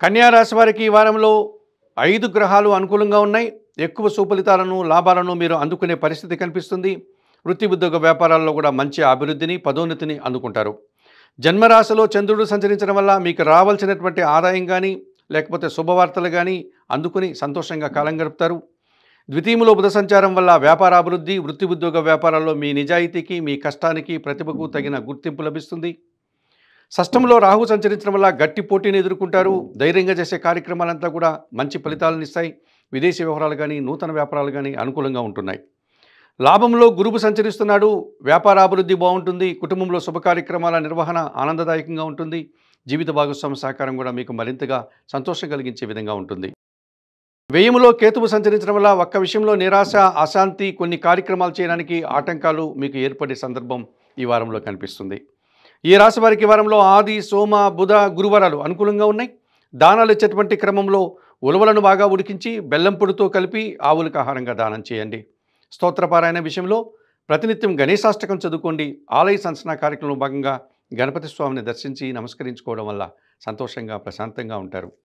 కన్యా రాశి వారికి ఈ వారంలో 5 గ్రహాలు అనుకూలంగా ఉన్నాయి. ఎక్కువ సుఫలితాలను, లాభాలను మీరు అందుకునే పరిస్థితి కనిపిస్తుంది. వృత్తి, ఉద్యోగ, వ్యాపారాల్లో కూడా మంచి అభివృద్ధిని, పదోన్నతిని అందుకుంటారు. జన్మరాశిలో చంద్రుడు సంచరించడం వల్ల మీకు రావాల్సినటువంటి ఆదాయం కానీ, లేకపోతే శుభవార్తలు కానీ అందుకుని సంతోషంగా కాలం గడుపుతారు. ద్వితీయంలో బుధ సంచారం వల్ల వ్యాపార అభివృద్ధి, వృత్తి, ఉద్యోగ, వ్యాపారాల్లో మీ నిజాయితీకి, మీ కష్టానికి, ప్రతిభకు తగిన గుర్తింపు లభిస్తుంది. షష్టంలో రాహు సంచరించడం వల్ల గట్టి పోటీని ఎదుర్కొంటారు. ధైర్యంగా చేసే కార్యక్రమాలంతా కూడా మంచి ఫలితాలను ఇస్తాయి. విదేశీ వ్యవహారాలు కానీ, నూతన వ్యాపారాలు కానీ అనుకూలంగా ఉంటున్నాయి. లాభంలో గురువు సంచరిస్తున్నాడు. వ్యాపారాభివృద్ధి బాగుంటుంది. కుటుంబంలో శుభ కార్యక్రమాల నిర్వహణ ఆనందదాయకంగా ఉంటుంది. జీవిత భాగస్వామి సహకారం కూడా మీకు మరింతగా సంతోషం కలిగించే విధంగా ఉంటుంది. వ్యయములో కేతువు సంచరించడం వల్ల ఒక్క విషయంలో నిరాశ, అశాంతి, కొన్ని కార్యక్రమాలు చేయడానికి ఆటంకాలు మీకు ఏర్పడే సందర్భం ఈ వారంలో కనిపిస్తుంది. ఈ రాశి వారికి ఈ వారంలో ఆది, సోమ, బుధ, గురువారాలు అనుకూలంగా ఉన్నాయి. దానాలు ఇచ్చేటువంటి క్రమంలో ఉలవలను బాగా ఉడికించి బెల్లం పొడితో కలిపి ఆవులకు ఆహారంగా దానం చేయండి. స్తోత్రపారాయణ విషయంలో ప్రతినిత్యం గణేశాష్టకం చదువుకోండి. ఆలయ సందర్శన కార్యక్రమంలో భాగంగా గణపతి స్వామిని దర్శించి నమస్కరించుకోవడం వల్ల సంతోషంగా, ప్రశాంతంగా ఉంటారు.